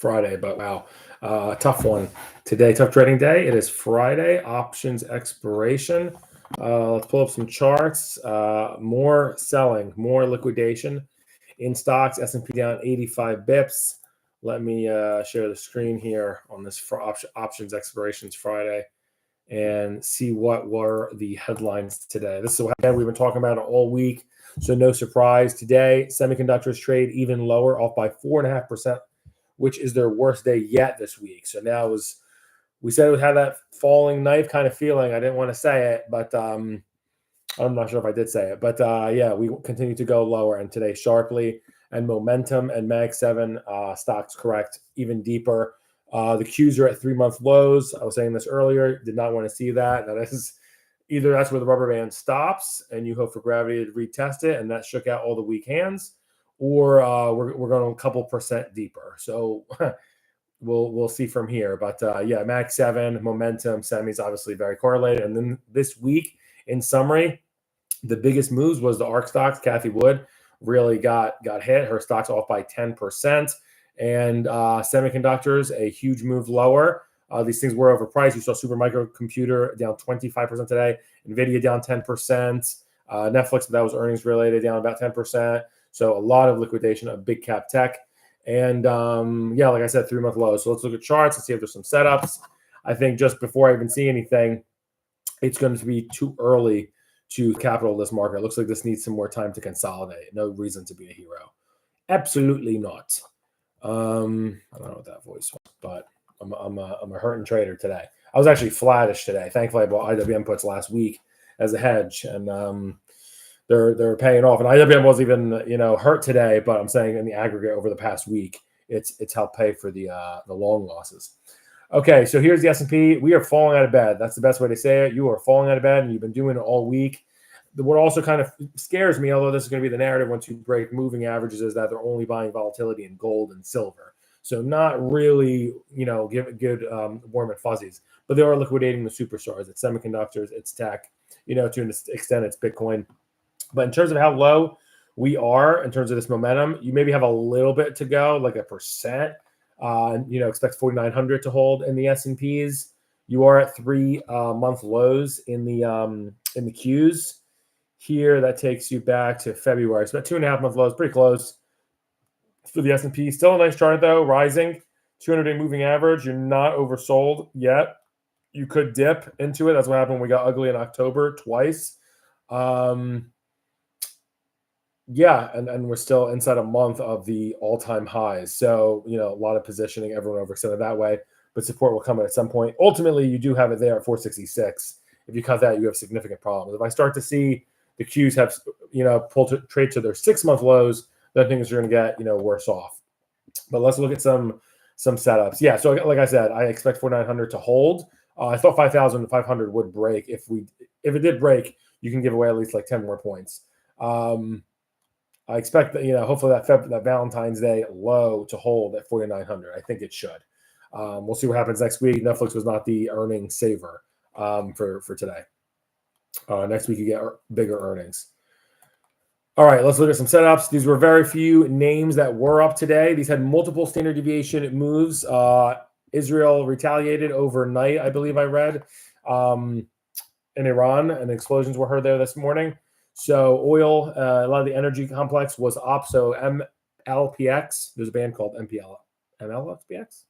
Friday, but wow, tough one today. Tough trading day. It is Friday, options expiration. Let's pull up some charts. More selling, more liquidation in stocks. S&P down 85 bips. Let me share the screen here on this for options expirations Friday and see what were the headlines today. This is what we've been talking about all week, so no surprise. Today, semiconductors trade even lower, off by 4.5%, which is their worst day yet this week. So now we said it had that falling knife kind of feeling. I didn't want to say it, but I'm not sure if I did say it. But yeah, we continue to go lower, and today sharply. And momentum and Mag 7 stocks correct even deeper. The Qs are at 3-month lows. I was saying this earlier. Did not want to see that. That is either that's where the rubber band stops, and you hope for gravity to retest it, and that shook out all the weak hands, or we're going a couple percent deeper. So we'll see from here. But yeah, Mag 7, momentum, semis obviously very correlated. And then this week, in summary, the biggest moves was the ARC stocks. Cathie Wood really got hit. Her stock's off by 10%. And semiconductors, a huge move lower. These things were overpriced. You saw Supermicro Computer down 25% today. NVIDIA down 10%. Netflix, but that was earnings related, down about 10%. So a lot of liquidation of big cap tech. And yeah, like I said, 3-month lows. So let's look at charts and see if there's some setups. I think just before I even see anything, it's going to be too early to capital this market. It looks like this needs some more time to consolidate. No reason to be a hero. Absolutely not. I don't know what that voice was, but I'm a hurting trader today. I was actually flattish today. Thankfully, I bought IWM puts last week as a hedge, and they're paying off. And IWM wasn't even hurt today, but I'm saying in the aggregate over the past week, it's helped pay for the long losses. Okay, so here's the S&P. We are falling out of bed. That's the best way to say it. You are falling out of bed, and you've been doing it all week. What also kind of scares me, although this is going to be the narrative once you break moving averages, is that they're only buying volatility in gold and silver. So not really, good warm and fuzzies. But they are liquidating the superstars. It's semiconductors, it's tech, to an extent it's Bitcoin. But in terms of how low we are, in terms of this momentum, you maybe have a little bit to go, like 1%. Expect 4,900 to hold in the S&Ps. You are at 3-month lows in the Qs. Here, that takes you back to February. So about 2.5-month lows, pretty close for the S&P. Still a nice chart, though, rising. 200-day moving average. You're not oversold yet. You could dip into it. That's what happened when we got ugly in October twice. Yeah, and we're still inside a month of the all-time highs. So, a lot of positioning, everyone overextended that way. But support will come at some point. Ultimately, you do have it there at 466. If you cut that, you have significant problems. If I start to see the Qs have, pulled trade to their 6-month lows, then things are going to get, worse off. But let's look at some setups. Yeah, so like I said, I expect 4,900 to hold. I thought 5,500 would break. If it did break, you can give away at least like 10 more points. I expect that, hopefully that Valentine's Day low to hold at 4,900. I think it should. We'll see what happens next week. Netflix was not the earnings saver for today. Next week, you get bigger earnings. All right, let's look at some setups. These were very few names that were up today. These had multiple standard deviation moves. Israel retaliated overnight, I believe I read, in Iran, and explosions were heard there this morning. So oil, a lot of the energy complex was up. So MLPX, there's a band called MLPX?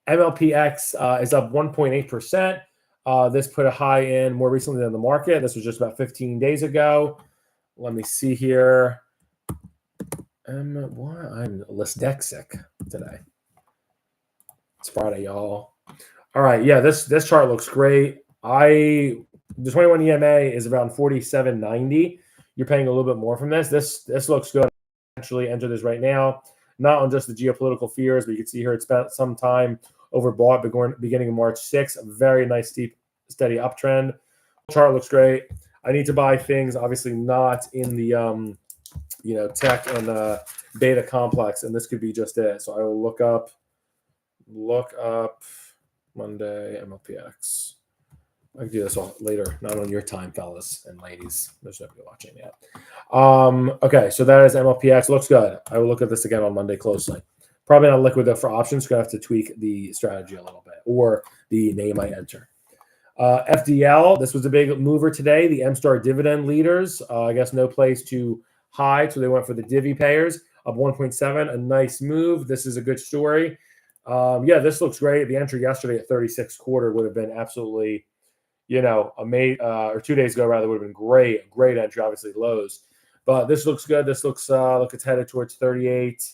MLPX is up 1.8%. This put a high in more recently than the market. This was just about 15 days ago. Let me see here. I'm dyslexic today. It's Friday, y'all. All right, yeah, this chart looks great. The 21 EMA is around 47.90. You're paying a little bit more from this. This looks good. Actually, enter this right now. Not on just the geopolitical fears, but you can see here it's spent some time overbought beginning of March 6th. A very nice, steep, steady uptrend. Chart looks great. I need to buy things, obviously not in the tech and beta complex, and this could be just it. So I will look up Monday MLPX. I can do this all later, not on your time, fellas and ladies. There's nobody watching yet. Okay, so that is MLPX. Looks good. I will look at this again on Monday closely. Probably not liquid though for options. Going to have to tweak the strategy a little bit or the name I enter. FDL, this was a big mover today. The M-Star dividend leaders, I guess no place to hide, so they went for the divvy payers up 1.7. A nice move. This is a good story. Yeah, this looks great. The entry yesterday at 36.25 would have been absolutely, amazing. Or 2 days ago rather would have been great. Great entry, obviously lows, but this looks good. This looks like it's headed towards 38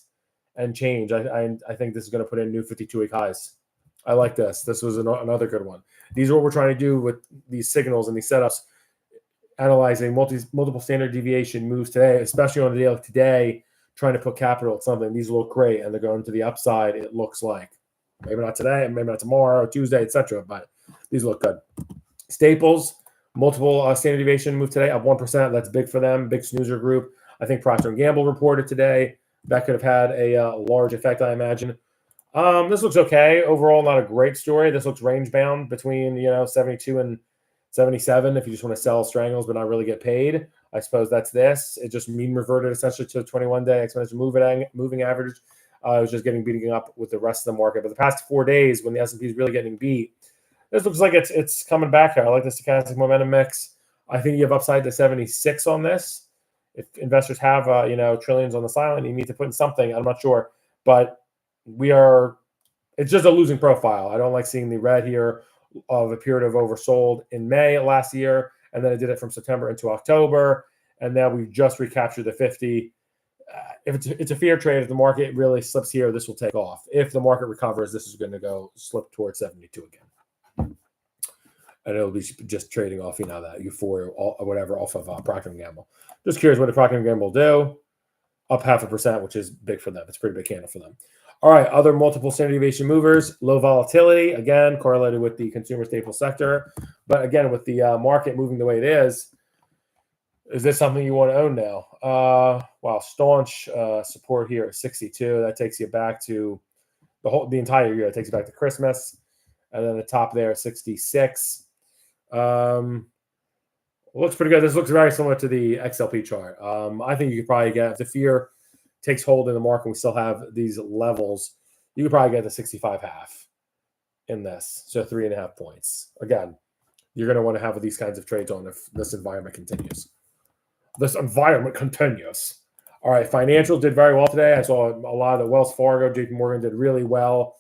and change. I think this is going to put in new 52-week highs. I like this. This was another good one. These are what we're trying to do with these signals and these setups, analyzing multiple standard deviation moves today, especially on a day like today, trying to put capital at something. These look great, and they're going to the upside, it looks like. Maybe not today, maybe not tomorrow, Tuesday, etc. But these look good. Staples, multiple standard deviation move today, up 1%. That's big for them, big snoozer group. I think Procter & Gamble reported today. That could have had a large effect, I imagine. This looks okay. Overall, not a great story. This looks range bound between 72 and 77 if you just want to sell strangles but not really get paid. I suppose that's this. It just mean reverted essentially to the 21-day exponential moving average. It was just getting beating up with the rest of the market. But the past 4 days when the S&P is really getting beat, this looks like it's coming back here. I like the stochastic momentum mix. I think you have upside to 76 on this. If investors have trillions on the sideline, you need to put in something. I'm not sure, but it's just a losing profile. I don't like seeing the red here of a period of oversold in May last year, and then it did it from September into October, and now we've just recaptured the 50. If it's a fear trade, if the market really slips here, this will take off. If the market recovers, this is going to go slip towards 72 again. And it'll be just trading off, that euphoria or whatever off of Procter & Gamble. Just curious what the Procter & Gamble will do. Up 0.5%, which is big for them. It's a pretty big candle for them. All right, other multiple standard deviation movers, low volatility, again, correlated with the consumer staple sector. But again, with the market moving the way it is this something you want to own now? Wow, staunch support here at 62. That takes you back to the entire year. It takes you back to Christmas. And then the top there at 66. Looks pretty good. This looks very similar to the XLP chart. I think you could probably get, if the fear takes hold in the market, we still have these levels, you could probably get the 65.5 in this. So 3.5 points. Again, you're going to want to have these kinds of trades on if this environment continues. All right, financials did very well today. I saw a lot of the Wells Fargo, JP Morgan did really well.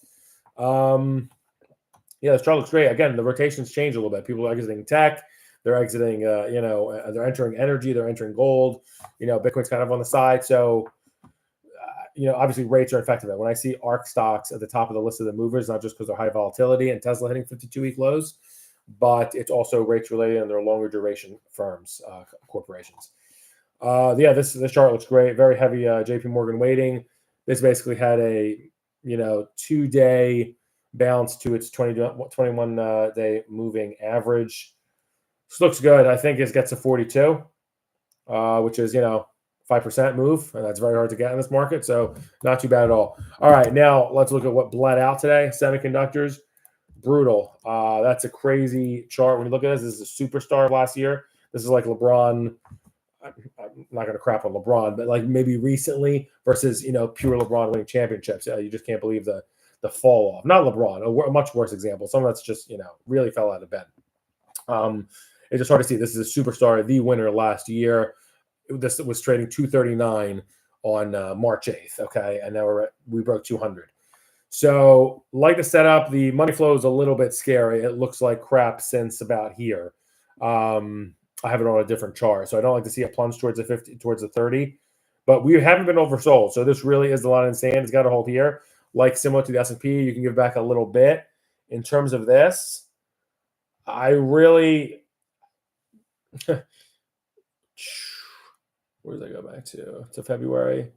This chart looks great. Again, the rotations change a little bit. People are exiting tech. They're exiting, they're entering energy. They're entering gold. Bitcoin's kind of on the side. So, obviously rates are affected. When I see ARK stocks at the top of the list of the movers, not just because they're high volatility and Tesla hitting 52-week lows, but it's also rates related and they're longer duration firms, corporations. This chart looks great. Very heavy JP Morgan weighting. This basically had a 2-day bounce to its 21-day moving average. This looks good. I think it gets to 42, which is 5% move, and that's very hard to get in this market. So not too bad at all. All right, now let's look at what bled out today. Semiconductors, brutal. That's a crazy chart. When you look at this is a superstar of last year. This is like LeBron. I'm not going to crap on LeBron, but like maybe recently versus pure LeBron winning championships. You just can't believe the fall off. Not LeBron, a much worse example. Someone that's just really fell out of bed. It's just hard to see. This is a superstar, the winner last year. This was trading 239 on March 8th. Okay, and now we broke 200. So like the setup, the money flow is a little bit scary. It looks like crap since about here. I have it on a different chart, so I don't like to see a plunge towards the 50, towards the 30. But we haven't been oversold, so this really is the line in the sand. It's got to hold here, like similar to the S&P. You can give back a little bit in terms of this. I really. Where does that go back to? To February.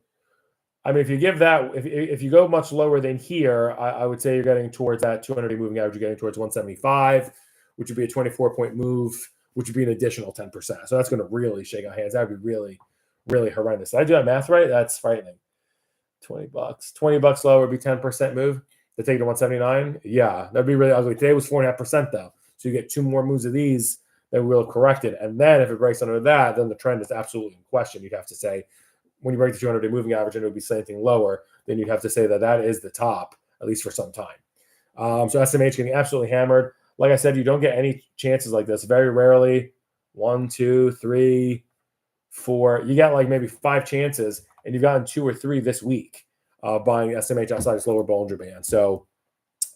I mean, if you give that, if you go much lower than here, I would say you're getting towards that 200-day moving average. You're getting towards 175, which would be a 24-point move, which would be an additional 10%. So that's going to really shake our hands. That would be really, really horrendous. Did I do that math right? That's frightening. $20 lower would be 10% move. To take it to 179, yeah, that'd be really ugly. Today was 4.5% though, so you get 2 more moves of these. Then we'll correct it. And then if it breaks under that, then the trend is absolutely in question. You'd have to say when you break the 200-day moving average and it would be slanting lower, then you'd have to say that that is the top, at least for some time. So SMH getting absolutely hammered. Like I said, you don't get any chances like this. Very rarely. 1, 2, 3, 4. You got like maybe 5 chances, and you've gotten 2 or 3 this week buying SMH outside its lower Bollinger Band. So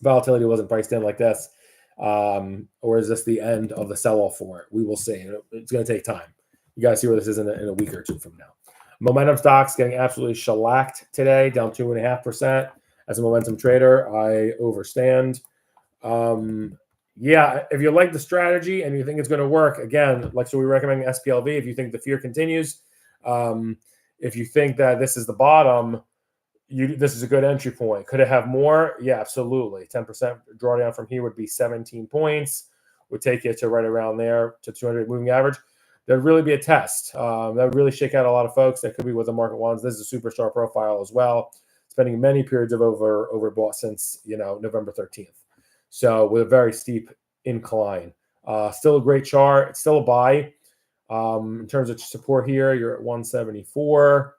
volatility wasn't priced in like this. Or is this the end of the sell-off for it? We will see. It's going to take time. You guys see where this is in a week or two from now. Momentum stocks getting absolutely shellacked today, down 2.5%. As a momentum trader, I overstand. Yeah, if you like the strategy and you think it's going to work, again, like so we recommend SPLV if you think the fear continues. If you think that this is the bottom, this is a good entry point. Could it have more? Yeah, absolutely. 10% drawdown from here would be 17 points. Would take you to right around there to 200 moving average. That'd really be a test. That would really shake out a lot of folks. That could be what the market wants. This is a superstar profile as well. Spending many periods of overbought since November 13th. So with a very steep incline. Still a great chart. It's still a buy. In terms of support here, you're at 174.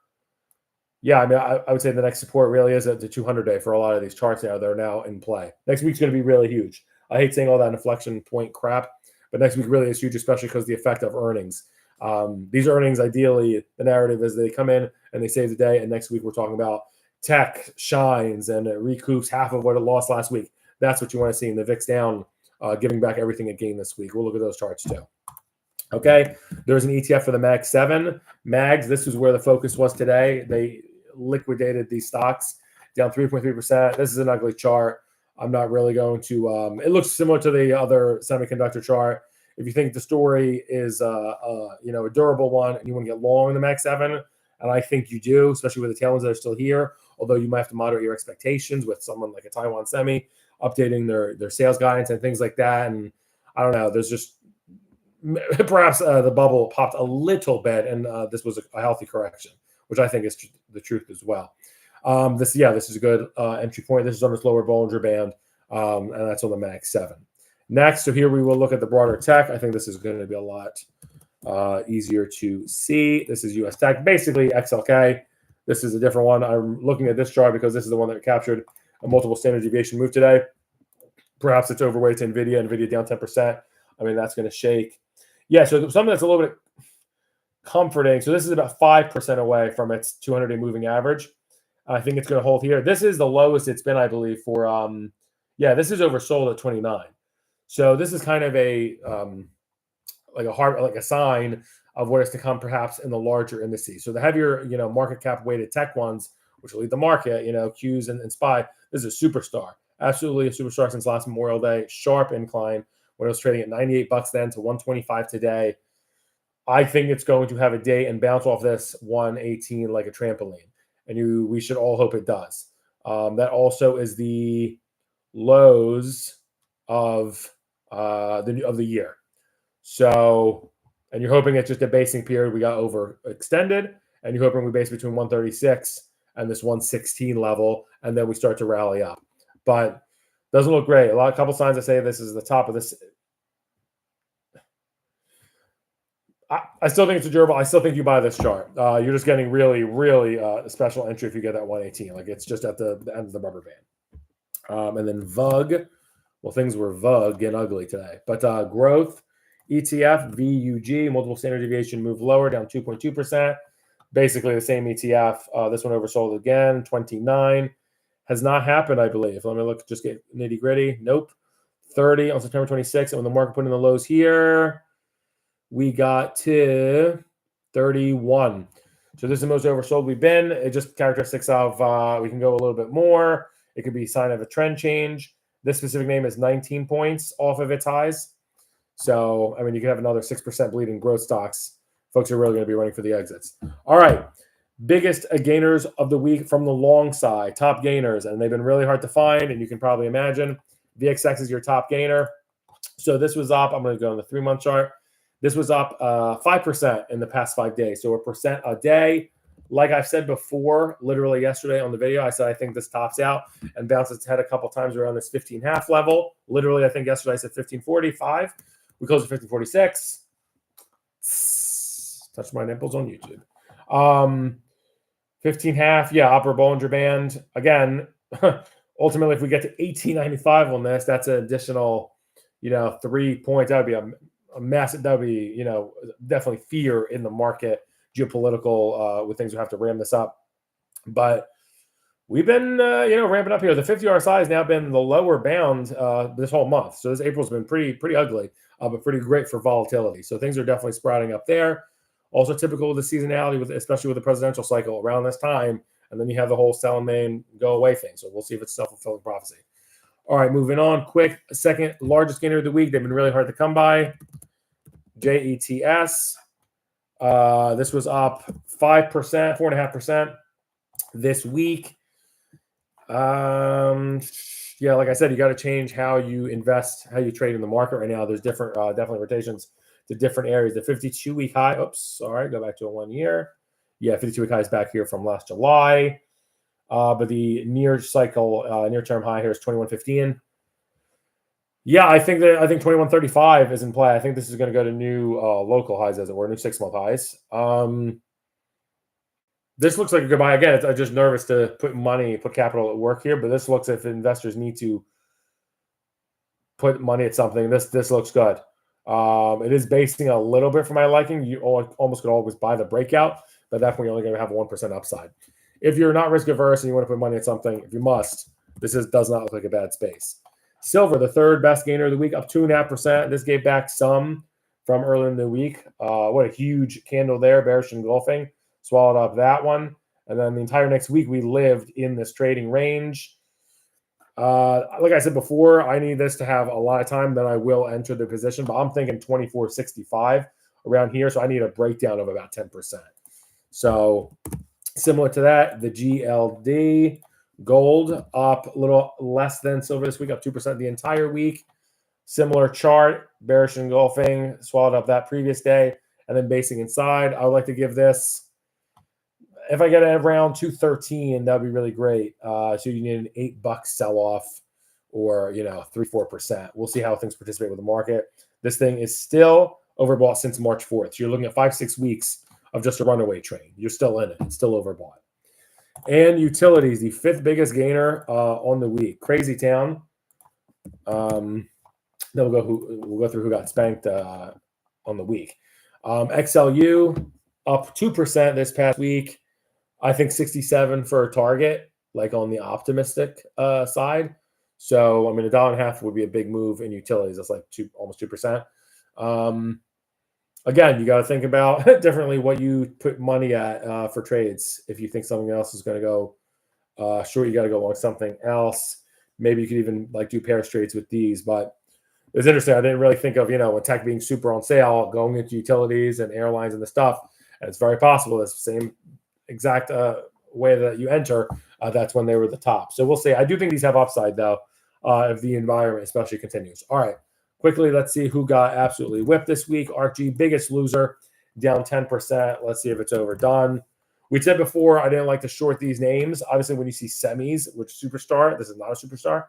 Yeah, I mean, I would say the next support really is at the 200-day for a lot of these charts now. They're now in play. Next week's going to be really huge. I hate saying all that inflection point crap, but next week really is huge, especially because of the effect of earnings. These earnings, ideally, the narrative is they come in and they save the day, and next week we're talking about tech shines and it recoups half of what it lost last week. That's what you want to see in the VIX down, giving back everything it gained this week. We'll look at those charts too. Okay, there's an ETF for the MAG 7. MAGs, this is where the focus was today. They liquidated these stocks down 3.3%. This is an ugly chart. I'm not really going to it looks similar to the other semiconductor chart. If you think the story is a durable one and you want to get long in the MAG 7, and I think you do, especially with the tailwinds that are still here, although you might have to moderate your expectations with someone like a Taiwan Semi updating their sales guidance and things like that. And I don't know, there's just perhaps the bubble popped a little bit, and this was a healthy correction, which I think is the truth as well. This is a good entry point. This is on this lower Bollinger Band, and that's on the MAG 7. Next, so here we will look at the broader tech. I think this is going to be a lot easier to see. This is US Tech, basically XLK. This is a different one. I'm looking at this chart because this is the one that captured a multiple standard deviation move today. Perhaps it's overweight to NVIDIA down 10%. I mean, that's going to shake. Yeah, so something that's a little bit comforting. So this is about 5% away from its 200-day moving average. I think it's going to hold here. This is the lowest it's been, I believe, for this is oversold at 29. So this is kind of a sign of what is to come, perhaps in the larger indices. So the heavier, market cap weighted tech ones, which will lead the market, Qs and SPY. This is a superstar, absolutely a superstar since last Memorial Day. Sharp incline when it was trading at $98 then to 125 today. I think it's going to have a day and bounce off this 118 like a trampoline, and we should all hope it does. That also is the lows of the year. So, and you're hoping it's just a basing period. We got overextended, and you're hoping we base between 136 and this 116 level, and then we start to rally up. But doesn't look great. A couple signs that say this is the top of this. I still think it's a durable. I still think you buy this chart. You're just getting really, really a special entry if you get that 118. Like it's just at the end of the rubber band. And then VUG. Well, things were VUG and ugly today. But growth, ETF, VUG, multiple standard deviation move lower, down 2.2%. Basically the same ETF. This one oversold again, 29. Has not happened, I believe. Let me look, just get nitty gritty. Nope. 30 on September 26th. And when the market put in the lows here, we got to 31. So this is the most oversold we've been. It just characteristics of we can go a little bit more. It could be a sign of a trend change. This specific name is 19 points off of its highs. So, I mean, you could have another 6% bleeding growth stocks. Folks are really going to be running for the exits. All right. Biggest gainers of the week from the long side, top gainers, and they've been really hard to find, and you can probably imagine VXX is your top gainer. So this was up. I'm going to go on the 3-month chart. This was up 5% in the past 5 days. So 1% a day. Like I've said before, literally yesterday on the video, I said I think this tops out and bounces its head a couple times around this 15.5 level. Literally, I think yesterday I said 15.45. We closed at 15.46. Touch my nipples on YouTube. 15.5, yeah, upper Bollinger Band. Again, ultimately, if we get to 1895 on this, that's an additional, 3 points. That would be a massive, that would be, definitely fear in the market, geopolitical, with things we have to ram this up. But we've been, ramping up here. The 50 RSI has now been the lower bound this whole month. So this April's been pretty ugly, but pretty great for volatility. So things are definitely sprouting up there. Also typical of the seasonality, especially with the presidential cycle around this time. And then you have the whole sell and main go away thing. So we'll see if it's self-fulfilling prophecy. All right, moving on. Quick, second largest gainer of the week. They've been really hard to come by. JETS. This was up 5%, 4.5% this week. Yeah, like I said, you got to change how you invest, how you trade in the market right now. There's different, definitely rotations to different areas. The 52-week high, go back to a 1 year. Yeah, 52-week high is back here from last July. But the near-term high here is 21.15. Yeah, I think 21.35 is in play. I think this is going to go to new local highs, as it were, new 6-month highs. This looks like a good buy. Again, I'm just nervous to put capital at work here, but this looks if investors need to put money at something. This looks good. It is basing a little bit for my liking. You almost could always buy the breakout, but at that point, you're only going to have 1% upside. If you're not risk averse and you want to put money at something, if you must, does not look like a bad space. Silver, the third best gainer of the week, up 2.5%. This gave back some from earlier in the week. What a huge candle there, bearish engulfing. Swallowed up that one. And then the entire next week, we lived in this trading range. Like I said before, I need this to have a lot of time, then I will enter the position. But I'm thinking 24.65 around here. So I need a breakdown of about 10%. So similar to that, the GLD, gold up a little less than silver this week, up 2% the entire week. Similar chart, bearish engulfing, swallowed up that previous day. And then basing inside, I would like to give this, if I get it around 213, that'd be really great. So you need an $8 sell-off or, 3-4%. We'll see how things participate with the market. This thing is still overbought since March 4th. So you're looking at 5-6 weeks of just a runaway train. You're still in it. It's still overbought. And utilities, the fifth biggest gainer on the week. Crazy town. Then we'll go through who got spanked on the week. XLU up 2% this past week. I think 67 for a target, like on the optimistic side. So, $1.50 would be a big move in utilities. That's like almost 2%. Again, you got to think about differently what you put money at for trades. If you think something else is going to go short, you got to go along something else. Maybe you could even do pair trades with these. But it was interesting. I didn't really think of, with tech being super on sale, going into utilities and airlines and the stuff. And it's very possible it's the same exact way that you enter, that's when they were the top. So we'll see. I do think these have upside, though, if the environment especially continues. All right. Quickly, let's see who got absolutely whipped this week. RG, biggest loser, down 10%. Let's see if it's overdone. We said before, I didn't like to short these names. Obviously, when you see semis, which superstar, this is not a superstar,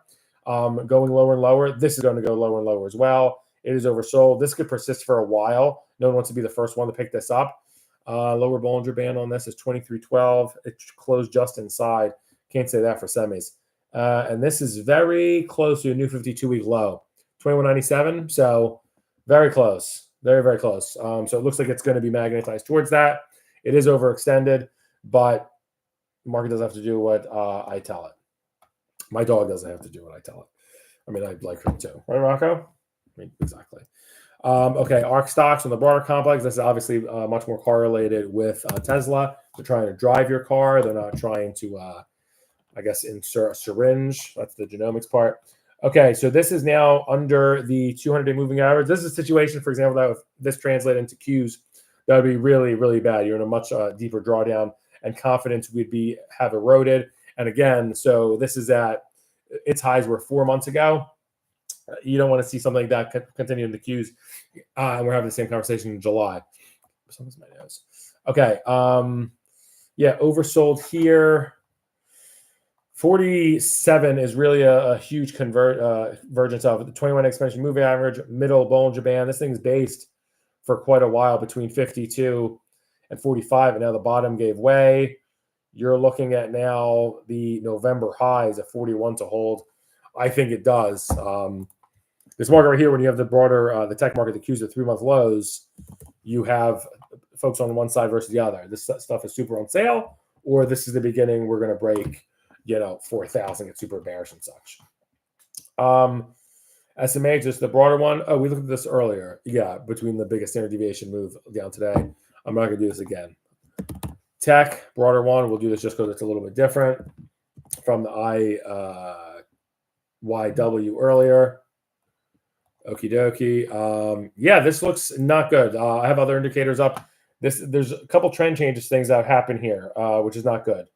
going lower and lower, this is going to go lower and lower as well. It is oversold. This could persist for a while. No one wants to be the first one to pick this up. Lower Bollinger Band on this is 23.12. It closed just inside. Can't say that for semis. And this is very close to a new 52-week low, 21.97. So very close, very, very close. So it looks like it's going to be magnetized towards that. It is overextended, but the market doesn't have to do what I tell it. My dog doesn't have to do what I tell it. I'd like her to. Right, Rocco? Exactly. Okay, ARK stocks on the broader complex. This is obviously much more correlated with Tesla. They're trying to drive your car. They're not trying to, insert a syringe. That's the genomics part. Okay, so this is now under the 200-day moving average. This is a situation, for example, that if this translated into Qs, that would be really, really bad. You're in a much deeper drawdown, and confidence would have eroded. And again, so this is at its highs were 4 months ago. You don't want to see something like that continue in the Qs. And we're having the same conversation in July. Someone's my nose. Okay. Oversold here. 47 is really a huge convergence of the 21 expansion moving average, middle Bollinger Band. This thing's based for quite a while between 52 and 45, and now the bottom gave way. you're looking at now the November highs at 41 to hold. I think it does. This market right here, when you have the broader, the tech market that cues the 3-month lows, you have folks on one side versus the other. This stuff is super on sale, or this is the beginning. We're going to break, 4,000, get super bearish and such. SMA, just the broader one. Oh, we looked at this earlier. Yeah, between the biggest standard deviation move down today. I'm not going to do this again. Tech, broader one. We'll do this just because it's a little bit different from the IYW earlier. Okie dokie. Yeah, this looks not good. I have other indicators up. There's a couple trend changes, things that happen here, which is not good.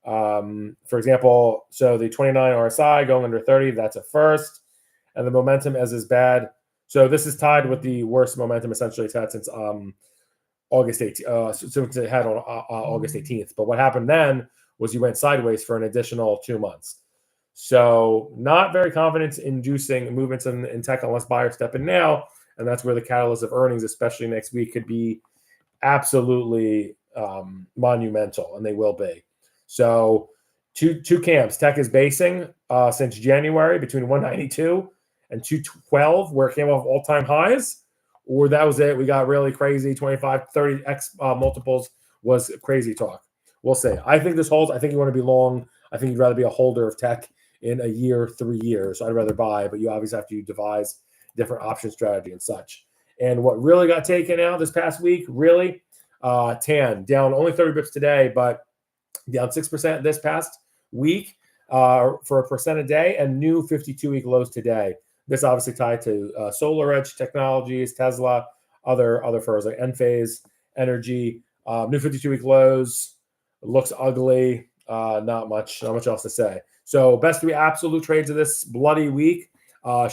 For example, so the 29 RSI going under 30, that's a first. And the momentum as is bad. So this is tied with the worst momentum essentially it's had since August 18th. Since it had on August 18th. But what happened then was you went sideways for an additional 2 months. So not very confidence-inducing movements in tech unless buyers step in now. And that's where the catalyst of earnings, especially next week, could be absolutely monumental, and they will be. So two camps. Tech is basing since January between 192 and 212, where it came off all-time highs, or that was it. We got really crazy, 25, 30x multiples was crazy talk. We'll see. I think this holds. I think you want to be long. I think you'd rather be a holder of tech in a year, 3 years. So I'd rather buy, but you obviously have to devise different option strategy and such. And what really got taken out this past week, really, TAN, down only 30 bips today, but down 6% this past week for a percent a day, and new 52-week lows today. This obviously tied to SolarEdge Technologies, Tesla, other firms like Enphase Energy. New 52-week lows. Looks ugly. Not much else to say. So best 3 absolute trades of this bloody week.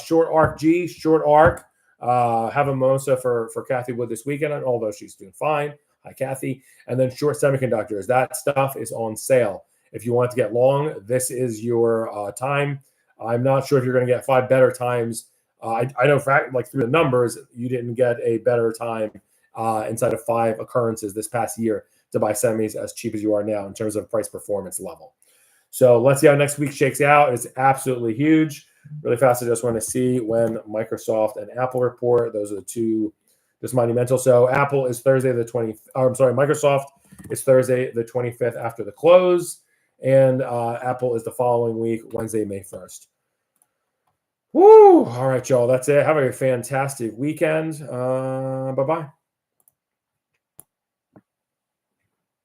Short ARC G, short ARC. Have a mimosa for Kathy Wood this weekend, although she's doing fine. Hi, Kathy. And then short semiconductors. That stuff is on sale. If you want to get long, this is your time. I'm not sure if you're going to get 5 better times. I know like through the numbers, you didn't get a better time inside of 5 occurrences this past year to buy semis as cheap as you are now in terms of price performance level. So let's see how next week shakes out. It's absolutely huge. Really fast, I just want to see when Microsoft and Apple report. Those are the two just monumental. So Apple is Thursday the 20th. Microsoft is Thursday the 25th after the close. And Apple is the following week, Wednesday, May 1st. Woo! All right, y'all. That's it. Have a fantastic weekend. Bye-bye.